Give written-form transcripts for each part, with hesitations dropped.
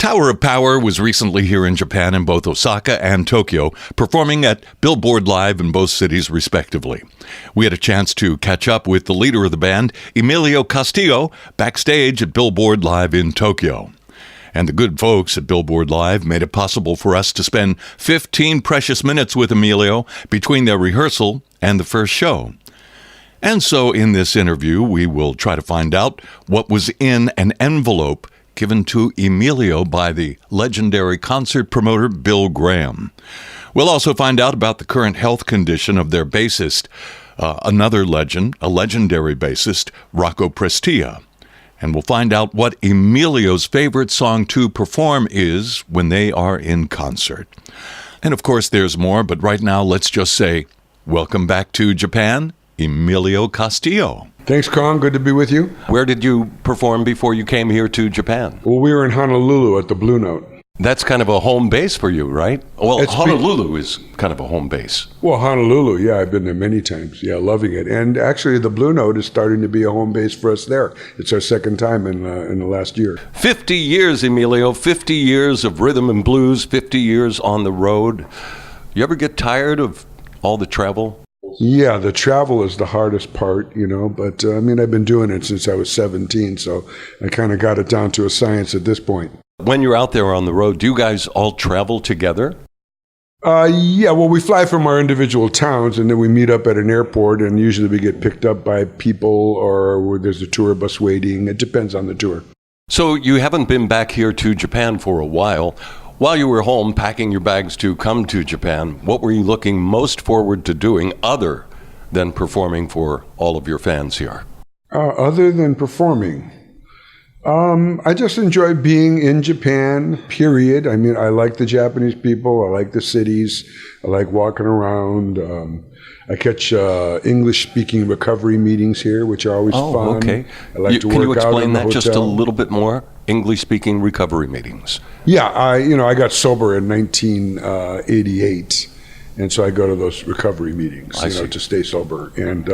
Tower of Power was recently here in Japan in both Osaka and Tokyo, performing at Billboard Live in both cities respectively. We had a chance to catch up with the leader of the band, Emilio Castillo, backstage at Billboard Live in Tokyo. And the good folks at Billboard Live made it possible for us to spend 15 precious minutes with Emilio between their rehearsal and the first show. And so in this interview, we will try to find out what was in an envelope given to Emilio by the legendary concert promoter Bill Graham. We'll also find out about the current health condition of their bassist, another legend, a legendary bassist, Roccos. And we'll find out what Emilio's favorite song to perform is when they are in concert. And of course there's more, but right now let's just say, welcome back to Japan, Emilio Castillo. Thanks, Kong. Good to be with you. Where did you perform before you came here to Japan? Well, we were in Honolulu at the Blue Note. That's kind of a home base for you, right? Well, Honolulu is kind of a home base. Well, Honolulu, yeah, I've been there many times. Yeah, loving it. And actually, the Blue Note is starting to be a home base for us there. It's our second time in the last year. 50 years, Emilio. 50 years of rhythm and blues. 50 years on the road. You ever get tired of all the travel? Yeah, the travel is the hardest part, but I've been doing it since I was 17, so I kind of got it down to a science at this point. When you're out there on the road, do you guys all travel together? Yeah, well, we fly from our individual towns, and then we meet up at an airport, and usually we get picked up by people or there's a tour bus waiting. It depends on the tour. So you haven't been back here to Japan for a while. While you were home packing your bags to come to Japan, what were you looking most forward to doing other than performing for all of your fans here? Other than performing? I just enjoy being in Japan, period. I like the Japanese people. I like the cities. I like walking around. I catch English-speaking recovery meetings here, which are always fun. Oh, okay. I like to work out in the hotel. Can you explain that just a little bit more? English-speaking recovery meetings. Yeah, I got sober in 1988, and so I go to those recovery meetings, to stay sober. And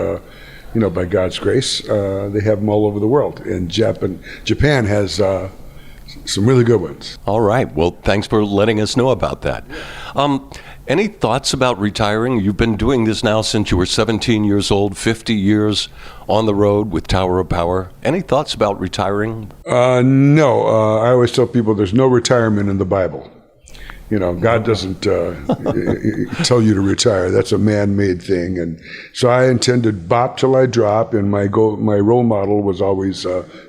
by God's grace, they have them all over the world, and Japan has some really good ones. All right. Well, thanks for letting us know about that. Any thoughts about retiring? You've been doing this now since you were 17 years old, 50 years on the road with Tower of Power. Any thoughts about retiring? No. I always tell people there's no retirement in the Bible. God doesn't tell you to retire. That's a man-made thing. And so I intended bop till I drop, and my role model was always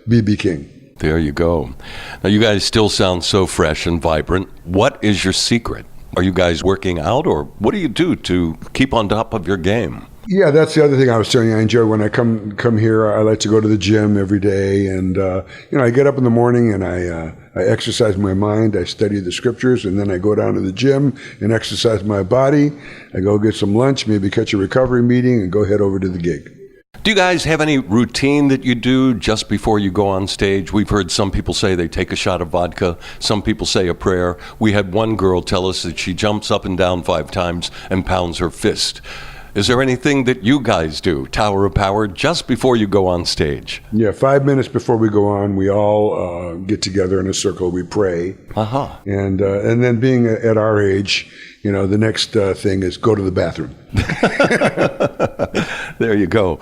B.B. King. There you go. Now, you guys still sound so fresh and vibrant. What is your secret? Are you guys working out, or what do you do to keep on top of your game? Yeah, that's the other thing I was telling you. I enjoy when I come here. I like to go to the gym every day, and I get up in the morning and I exercise my mind. I study the scriptures, and then I go down to the gym and exercise my body. I go get some lunch, maybe catch a recovery meeting, and go head over to the gig. Do you guys have any routine that you do just before you go on stage? We've heard some people say they take a shot of vodka. Some people say a prayer. We had one girl tell us that she jumps up and down 5 times and pounds her fist. Is there anything that you guys do, Tower of Power, just before you go on stage? Yeah, 5 minutes before we go on, we all get together in a circle. We pray. Uh-huh. And then being at our age, the next thing is go to the bathroom. There you go.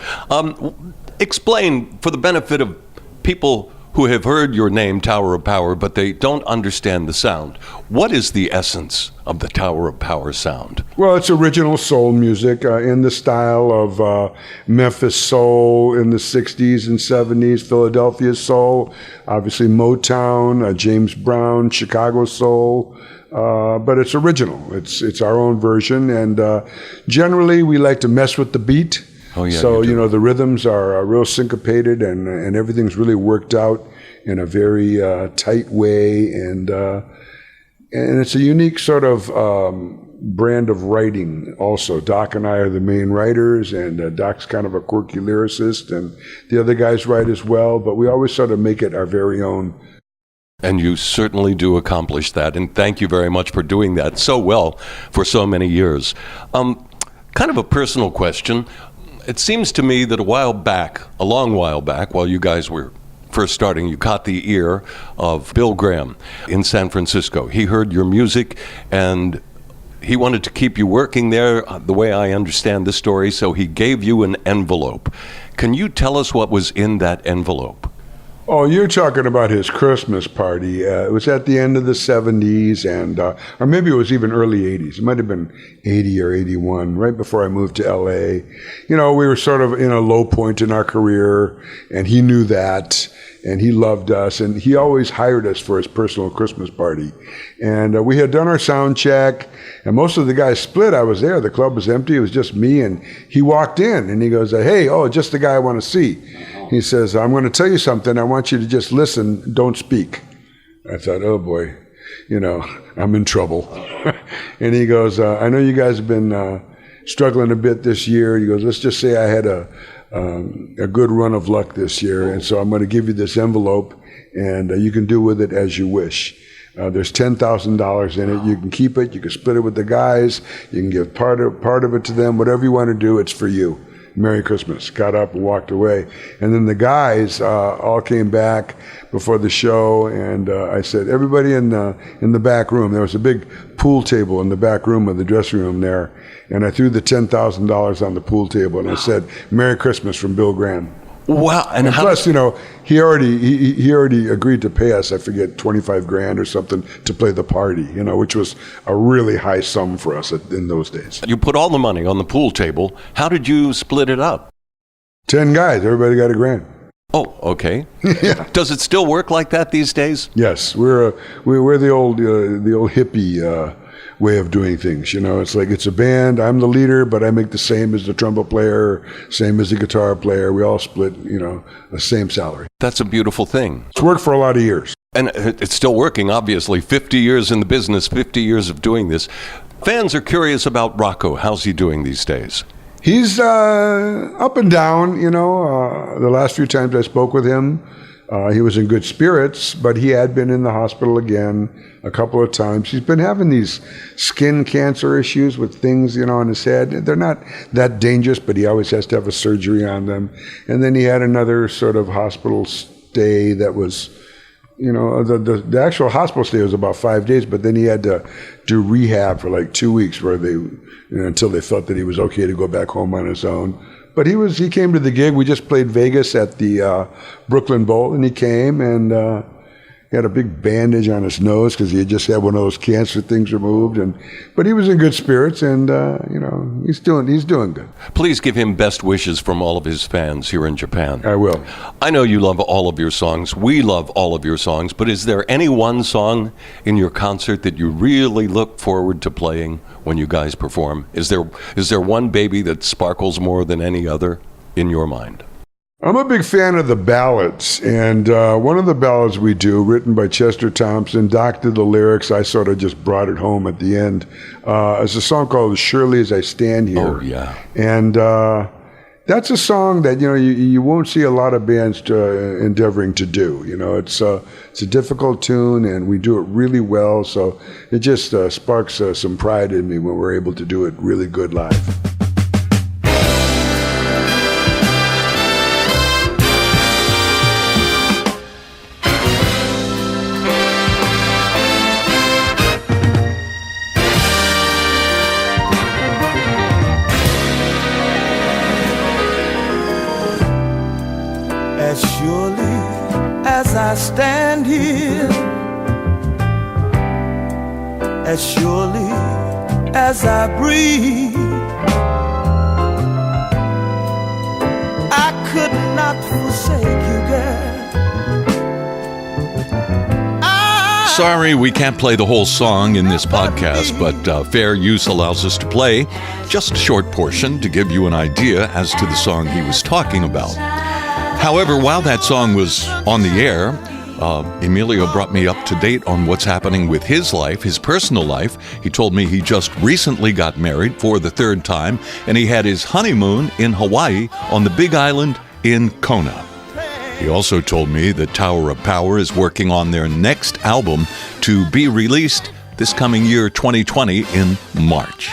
Explain, for the benefit of people who have heard your name, Tower of Power, but they don't understand the sound. What is the essence of the Tower of Power sound? Well, it's original soul music in the style of Memphis soul in the 60s and 70s, Philadelphia soul, obviously Motown, James Brown, Chicago soul. But it's original. It's our own version, and generally we like to mess with the beat. Oh, yeah, so the rhythms are real syncopated, and everything's really worked out in a very tight way, and it's a unique sort of brand of writing. Also, Doc and I are the main writers, and Doc's kind of a quirky lyricist, and the other guys write as well. But we always sort of make it our very own. And you certainly do accomplish that, and thank you very much for doing that so well for so many years. Kind of a personal question. It seems to me that a long while back, while you guys were first starting, you caught the ear of Bill Graham in San Francisco. He heard your music and he wanted to keep you working there, the way I understand the story, so he gave you an envelope. Can you tell us what was in that envelope? Oh, you're talking about his Christmas party. It was at the end of the 70s, and or maybe it was even early 80s. It might have been 80 or 81, right before I moved to LA. You know, we were sort of in a low point in our career, and he knew that, and he loved us, and he always hired us for his personal Christmas party. And we had done our sound check, and most of the guys split. I was there. The club was empty. It was just me, and he walked in, and he goes, hey, just the guy I want to see. He says, I'm going to tell you something. I want you to just listen. Don't speak. I thought, oh, boy, I'm in trouble. And he goes, I know you guys have been struggling a bit this year. He goes, let's just say I had a good run of luck this year. And so I'm going to give you this envelope, and you can do with it as you wish. There's $10,000 in it. You can keep it. You can split it with the guys. You can give part of it to them. Whatever you want to do, it's for you. Merry Christmas. Got up and walked away. And then the guys all came back before the show, and I said, everybody in the back room. There was a big pool table in the back room of the dressing room there, and I threw the $10,000 on the pool table, and I said, Merry Christmas from Bill Graham. Wow! And plus, he already agreed to pay us, I forget, $25,000 or something to play the party, which was a really high sum for us in those days. You put all the money on the pool table. How did you split it up? 10 guys, everybody got $1,000. Oh, okay. Yeah. Does it still work like that these days? Yes, we're the old hippie way of doing things. It's like it's a band. I'm the leader, but I make the same as the trumpet player, same as the guitar player. We all split, the same salary. That's a beautiful thing. It's worked for a lot of years. And it's still working, obviously. 50 years in the business, 50 years of doing this. Fans are curious about Rocco. How's he doing these days? He's up and down, the last few times I spoke with him, he was in good spirits, but he had been in the hospital again a couple of times. He's been having these skin cancer issues with things, on his head. They're not that dangerous, but he always has to have a surgery on them. And then he had another sort of hospital stay that was, the actual hospital stay was about 5 days, but then he had to do rehab for like 2 weeks where they, until they felt that he was okay to go back home on his own. But he came to the gig. We just played Vegas at the Brooklyn Bowl, and he came, and he had a big bandage on his nose because he had just had one of those cancer things removed. But he was in good spirits, and he's doing good. Please give him best wishes from all of his fans here in Japan. I will. I know you love all of your songs. We love all of your songs. But is there any one song in your concert that you really look forward to playing when you guys perform? Is there one baby that sparkles more than any other in your mind? I'm a big fan of the ballads, and one of the ballads we do, written by Chester Thompson, Doc did the lyrics, I sort of just brought it home at the end. It's a song called Surely As I Stand Here. Oh, yeah. And that's a song that, you won't see a lot of bands endeavoring to do. It's a difficult tune, and we do it really well, so it just sparks some pride in me when we're able to do it really good live. As surely as I stand here, as surely as I breathe, I could not forsake you, girl. Sorry, we can't play the whole song in this podcast, but fair use allows us to play just a short portion to give you an idea as to the song he was talking about. However, while that song was on the air, Emilio brought me up to date on what's happening with his life, his personal life. He told me he just recently got married for the third time, and he had his honeymoon in Hawaii on the Big Island in Kona. He also told me that Tower of Power is working on their next album to be released this coming year, 2020, in March.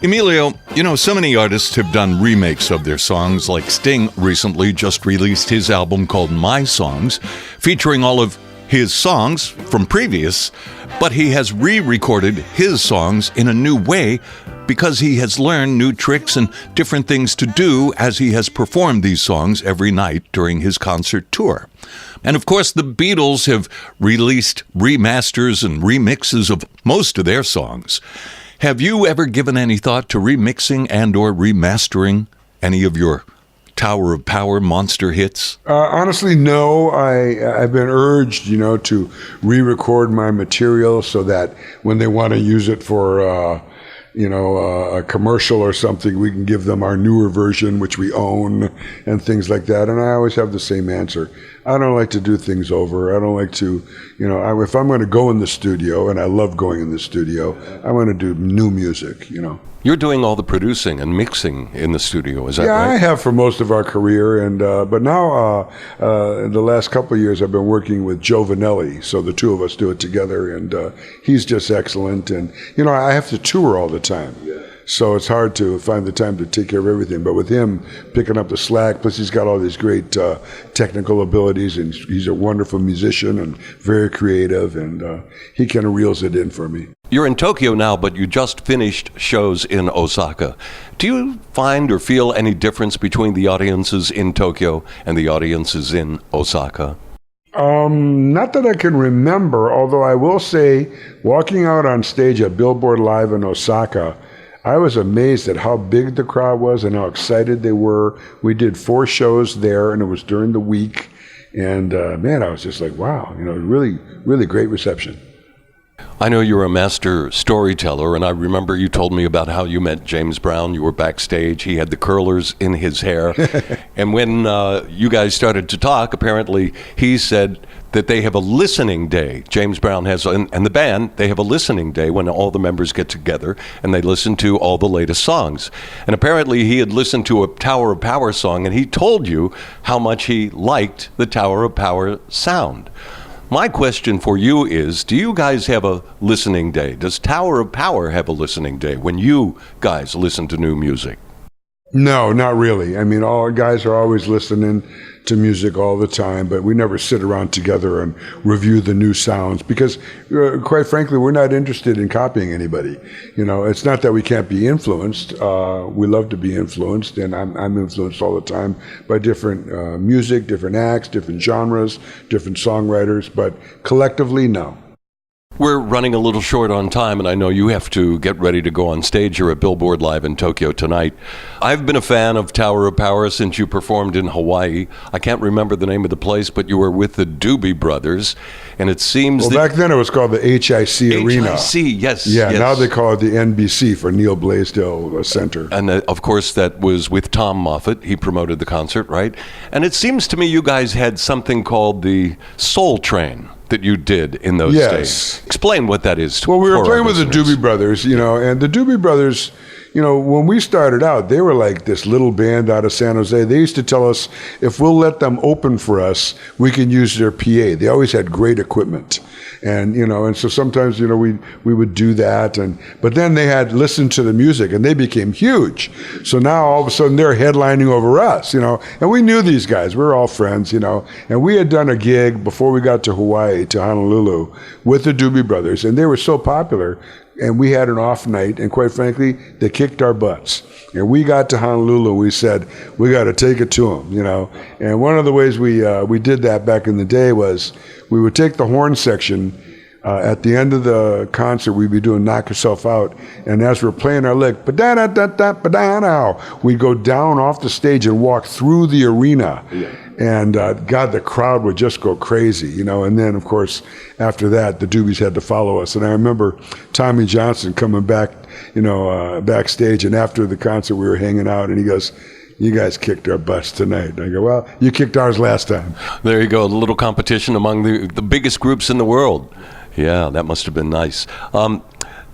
Emilio, you know, so many artists have done remakes of their songs, like Sting recently just released his album called My Songs, featuring all of his songs from previous, but he has re-recorded his songs in a new way because he has learned new tricks and different things to do as he has performed these songs every night during his concert tour. And of course, the Beatles have released remasters and remixes of most of their songs. Have you ever given any thought to remixing and or remastering any of your Tower of Power monster hits? Honestly, no. I've been urged, to re-record my material so that when they want to use it for, a commercial or something, we can give them our newer version, which we own, and things like that. And I always have the same answer. I don't like to do things over. I don't like to, if I'm going to go in the studio, and I love going in the studio, I want to do new music, You're doing all the producing and mixing in the studio, is that Yeah, right? I have for most of our career, and but now in the last couple of years, I've been working with Joe Vanelli, so the two of us do it together, and he's just excellent. And I have to tour all the time, so it's hard to find the time to take care of everything. But with him picking up the slack, plus he's got all these great technical abilities, and he's a wonderful musician and very creative, and he kind of reels it in for me. You're in Tokyo now, but you just finished shows in Osaka. Do you find or feel any difference between the audiences in Tokyo and the audiences in Osaka? Not that I can remember, although I will say, walking out on stage at Billboard Live in Osaka, I was amazed at how big the crowd was and how excited they were. We did 4 shows there, and it was during the week. And man, I was just like, wow, really, really great reception. I know you're a master storyteller, and I remember you told me about how you met James Brown. You were backstage. He had the curlers in his hair. And when you guys started to talk, apparently he said that they have a listening day. James Brown has, and the band, they have a listening day when all the members get together and they listen to all the latest songs. And apparently he had listened to a Tower of Power song, and he told you how much he liked the Tower of Power sound. My question for you is, do you guys have a listening day? Does Tower of Power have a listening day when you guys listen to new music? No, not really. I mean, all guys are always listening to music all the time, but we never sit around together and review the new sounds because, quite frankly, we're not interested in copying anybody. It's not that we can't be influenced. We love to be influenced, and I'm influenced all the time by different music, different acts, different genres, different songwriters, but collectively, no. We're running a little short on time, and I know you have to get ready to go on stage here at Billboard Live in Tokyo tonight. I've been a fan of Tower of Power since you performed in Hawaii. I can't remember the name of the place, but you were with the Doobie Brothers, and it seems back then it was called the HIC Arena. HIC, yes. Yeah, yes. now they call it the NBC for Neil Blaisdell Center. And of course, that was with Tom Moffat. He promoted the concert, right? And it seems to me you guys had something called the Soul Train that you did in those days. Explain what that is. Well, we were playing with the Doobie Brothers, and the Doobie Brothers, when we started out, they were like this little band out of San Jose. They used to tell us if we'll let them open for us, we can use their PA. They always had great equipment. And, and so sometimes, we would do that. But then they had listened to the music and they became huge. So now all of a sudden they're headlining over us, and we knew these guys. We were all friends, and we had done a gig before we got to Hawaii, to Honolulu, with the Doobie Brothers, and they were so popular. And we had an off night, and quite frankly, they kicked our butts. And we got to Honolulu, we said, we got to take it to them, And one of the ways we did that back in the day was we would take the horn section. At the end of the concert, we'd be doing Knock Yourself Out. And as we're playing our lick, ba-da-da-da-da-ba-da-now, we'd go down off the stage and walk through the arena. Yeah. And God, the crowd would just go crazy, And then, of course, after that, the Doobies had to follow us. And I remember Tommy Johnson coming back, backstage. And after the concert, we were hanging out, and he goes, "You guys kicked our butts tonight." And I go, "Well, you kicked ours last time." There you go, a little competition among the biggest groups in the world. Yeah, that must have been nice.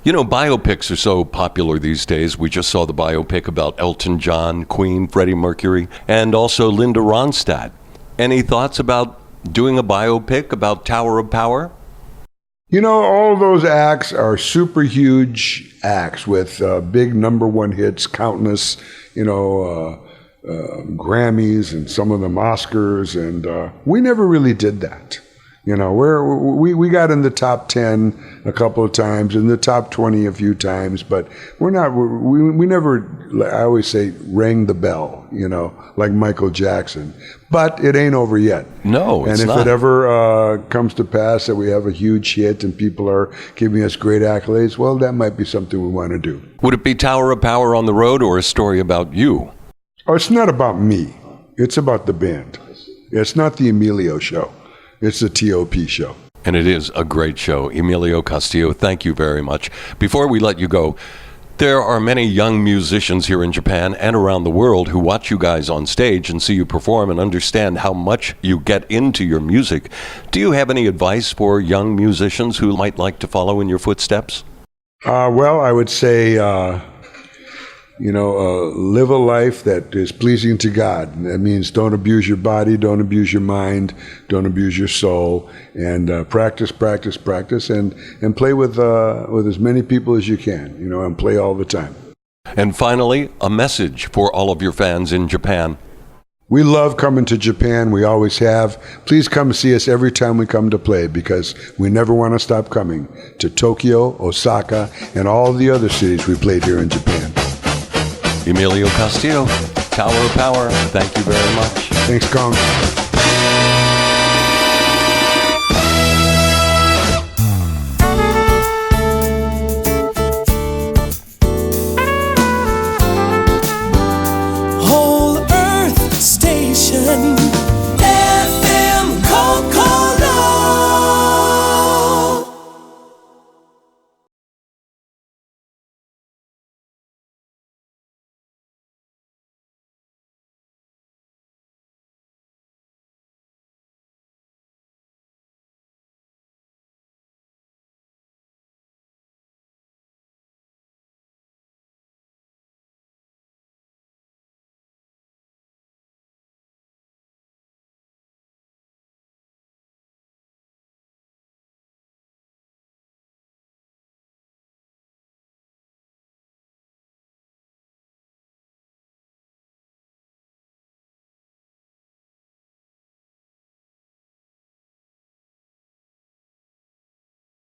Biopics are so popular these days. We just saw the biopic about Elton John, Queen, Freddie Mercury, and also Linda Ronstadt. Any thoughts about doing a biopic about Tower of Power? All those acts are super huge acts with big #1 hits, countless, Grammys and some of them Oscars, and we never really did that. We got in the top 10 a couple of times, in the top 20 a few times, but we never, I always say, rang the bell, like Michael Jackson. But it ain't over yet. No, it's not. And if it ever comes to pass that we have a huge hit and people are giving us great accolades, well, that might be something we want to do. Would it be Tower of Power on the road or a story about you? Oh, it's not about me. It's about the band. It's not the Emilio show. It's the TOP show. And it is a great show. Emilio Castillo, thank you very much. Before we let you go, there are many young musicians here in Japan and around the world who watch you guys on stage and see you perform and understand how much you get into your music. Do you have any advice for young musicians who might like to follow in your footsteps? Well, I would say, live a life that is pleasing to God. And that means don't abuse your body, don't abuse your mind, don't abuse your soul, and practice, and play with as many people as you can, and play all the time. And finally, a message for all of your fans in Japan. We love coming to Japan. We always have. Please come see us every time we come to play, because we never want to stop coming to Tokyo, Osaka, and all the other cities we played here in Japan. Emilio Castillo, Tower of Power, thank you very much. Thanks, Kong.